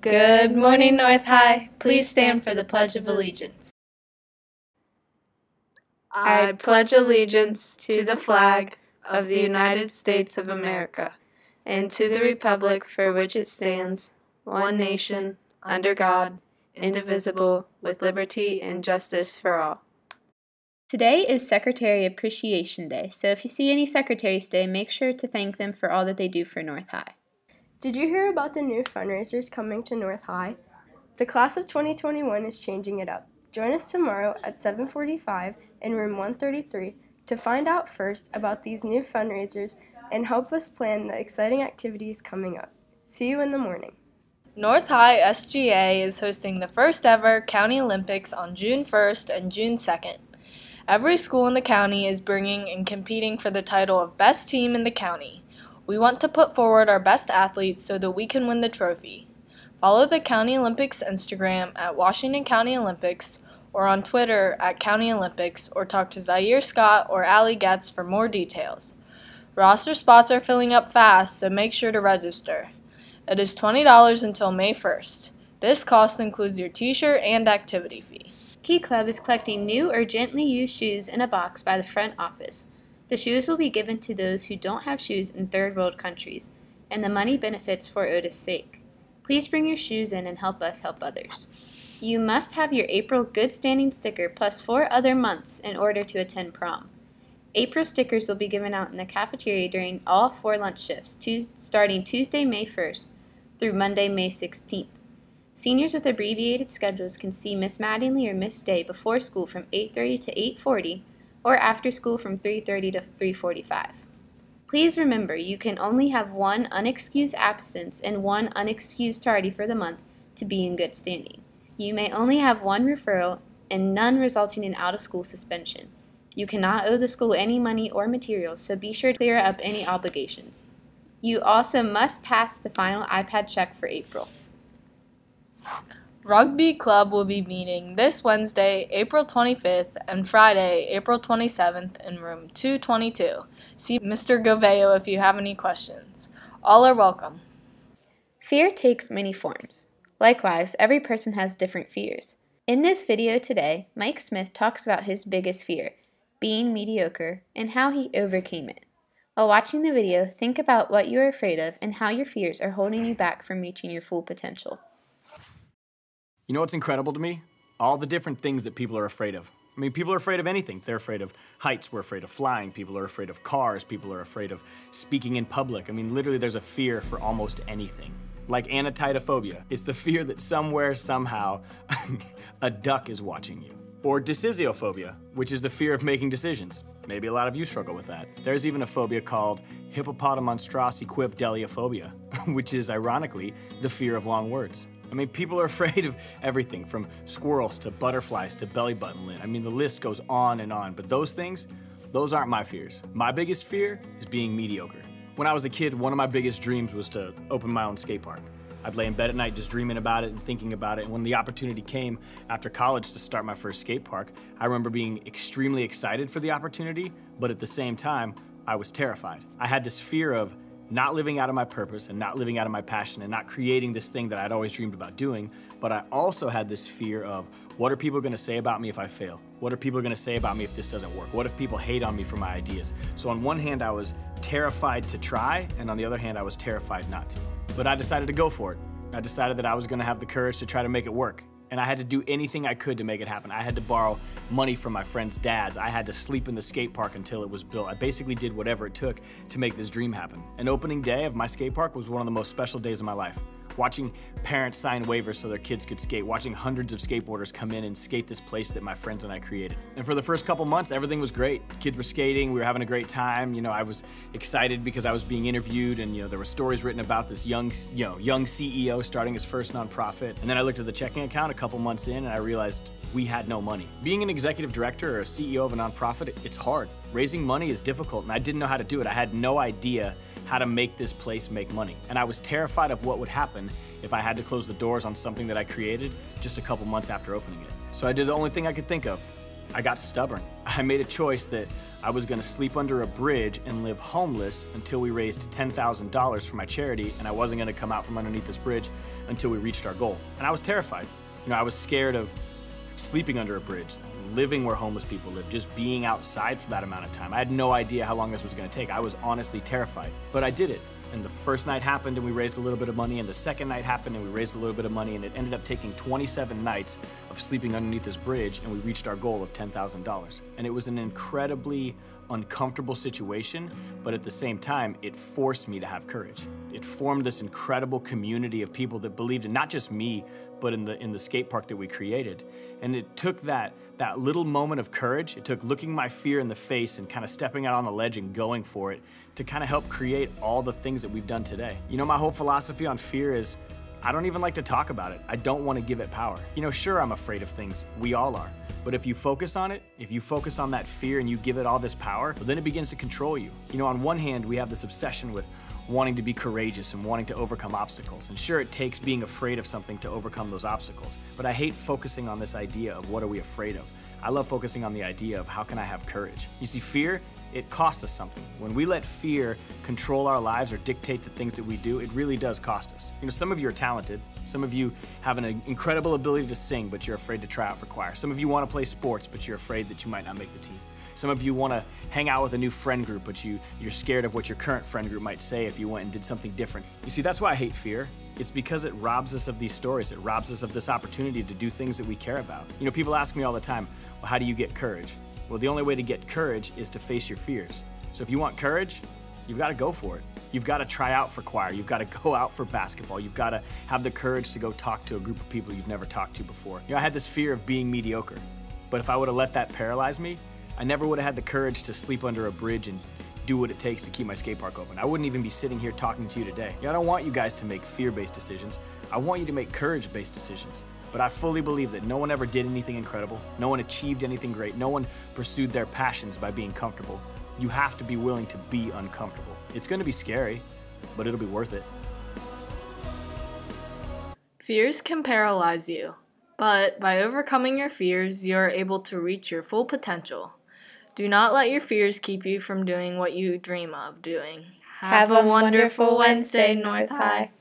Good morning, North High. Please stand for the Pledge of Allegiance. I pledge allegiance to the flag of the United States of America and to the republic for which it stands, one nation, under God, indivisible, with liberty and justice for all. Today is Secretary Appreciation Day, so if you see any secretaries today, make sure to thank them for all that they do for North High. Did you hear about the new fundraisers coming to North High? The class of 2021 is changing it up. Join us tomorrow at 7:45 in room 133 to find out first about these new fundraisers and help us plan the exciting activities coming up. See you in the morning. North High SGA is hosting the first ever County Olympics on June 1st and June 2nd. Every school in the county is bringing and competing for the title of Best Team in the County. We want to put forward our best athletes so that we can win the trophy. Follow the County Olympics Instagram at Washington County Olympics or on Twitter at County Olympics, or talk to Zaire Scott or Allie Getz for more details. Roster spots are filling up fast, so make sure to register. It is $20 until May 1st. This cost includes your t-shirt and activity fee. Key Club is collecting new or gently used shoes in a box by the front office. The shoes will be given to those who don't have shoes in third world countries, and the money benefits for Otis' sake. Please bring your shoes in and help us help others. You must have your April Good Standing sticker plus 4 other months in order to attend prom. April stickers will be given out in the cafeteria during all 4 lunch shifts, starting Tuesday, May 1st through Monday, May 16th. Seniors with abbreviated schedules can see Miss Mattingly or Miss Day before school from 8:30 to 8:40 or after school from 3:30 to 3:45. Please remember, you can only have 1 unexcused absence and 1 unexcused tardy for the month to be in good standing. You may only have 1 referral and none resulting in out-of-school suspension. You cannot owe the school any money or materials, so be sure to clear up any obligations. You also must pass the final iPad check for April. Rugby Club will be meeting this Wednesday, April 25th, and Friday, April 27th in room 222. See Mr. Goveo if you have any questions. All are welcome. Fear takes many forms. Likewise, every person has different fears. In this video today, Mike Smith talks about his biggest fear, being mediocre, and how he overcame it. While watching the video, think about what you are afraid of and how your fears are holding you back from reaching your full potential. You know what's incredible to me? All the different things that people are afraid of. I mean, people are afraid of anything. They're afraid of heights, we're afraid of flying, people are afraid of cars, people are afraid of speaking in public. I mean, literally there's a fear for almost anything. Like anatidophobia. It's the fear that somewhere, somehow, a duck is watching you. Or decisiophobia, which is the fear of making decisions. Maybe a lot of you struggle with that. There's even a phobia called hippopotamonstrosesquipedaliophobia, which is, ironically, the fear of long words. I mean, people are afraid of everything from squirrels to butterflies to belly button lint. I mean, the list goes on and on, but those things, those aren't my fears. My biggest fear is being mediocre. When I was a kid, one of my biggest dreams was to open my own skate park. I'd lay in bed at night just dreaming about it and thinking about it, and when the opportunity came after college to start my first skate park, I remember being extremely excited for the opportunity, but at the same time, I was terrified. I had this fear of not living out of my purpose and not living out of my passion and not creating this thing that I'd always dreamed about doing, but I also had this fear of, what are people gonna say about me if I fail? What are people gonna say about me if this doesn't work? What if people hate on me for my ideas? So on one hand, I was terrified to try, and on the other hand, I was terrified not to. But I decided to go for it. I decided that I was gonna have the courage to try to make it work. And I had to do anything I could to make it happen. I had to borrow money from my friends' dads. I had to sleep in the skate park until it was built. I basically did whatever it took to make this dream happen. An opening day of my skate park was one of the most special days of my life. Watching parents sign waivers so their kids could skate, watching hundreds of skateboarders come in and skate this place that my friends and I created. And for the first couple months, everything was great. Kids were skating, we were having a great time. You know, I was excited because I was being interviewed, and there were stories written about this young CEO starting his first nonprofit. And then I looked at the checking account a couple months in and I realized we had no money. Being an executive director or a CEO of a nonprofit, it's hard. Raising money is difficult, and I didn't know how to do it. I had no idea how to make this place make money. And I was terrified of what would happen if I had to close the doors on something that I created just a couple months after opening it. So I did the only thing I could think of. I got stubborn. I made a choice that I was gonna sleep under a bridge and live homeless until we raised $10,000 for my charity, and I wasn't gonna come out from underneath this bridge until we reached our goal. And I was terrified. I was scared of sleeping under a bridge, living where homeless people live, just being outside for that amount of time. I had no idea how long this was gonna take. I was honestly terrified, but I did it. And the first night happened and we raised a little bit of money, and the second night happened and we raised a little bit of money, and it ended up taking 27 nights of sleeping underneath this bridge, and we reached our goal of $10,000. And it was an incredibly uncomfortable situation, but at the same time, it forced me to have courage. It formed this incredible community of people that believed in not just me, but in the skate park that we created. And it took that little moment of courage, it took looking my fear in the face and kind of stepping out on the ledge and going for it to kind of help create all the things that we've done today. My whole philosophy on fear is I don't even like to talk about it. I don't want to give it power. Sure, I'm afraid of things. We all are. But if you focus on it, if you focus on that fear and you give it all this power, well, then it begins to control you. On one hand, we have this obsession with wanting to be courageous and wanting to overcome obstacles. And sure, it takes being afraid of something to overcome those obstacles. But I hate focusing on this idea of what are we afraid of. I love focusing on the idea of how can I have courage. You see, fear, it costs us something. When we let fear control our lives or dictate the things that we do, it really does cost us. Some of you are talented. Some of you have an incredible ability to sing, but you're afraid to try out for choir. Some of you want to play sports, but you're afraid that you might not make the team. Some of you want to hang out with a new friend group, but you're scared of what your current friend group might say if you went and did something different. You see, that's why I hate fear. It's because it robs us of these stories. It robs us of this opportunity to do things that we care about. People ask me all the time, well, how do you get courage? Well, the only way to get courage is to face your fears. So if you want courage, you've got to go for it. You've got to try out for choir. You've got to go out for basketball. You've got to have the courage to go talk to a group of people you've never talked to before. I had this fear of being mediocre, but if I would have let that paralyze me, I never would have had the courage to sleep under a bridge and do what it takes to keep my skate park open. I wouldn't even be sitting here talking to you today. I don't want you guys to make fear-based decisions. I want you to make courage-based decisions. But I fully believe that no one ever did anything incredible. No one achieved anything great. No one pursued their passions by being comfortable. You have to be willing to be uncomfortable. It's going to be scary, but it'll be worth it. Fears can paralyze you, but by overcoming your fears, you are able to reach your full potential. Do not let your fears keep you from doing what you dream of doing. Have a wonderful Wednesday, North High.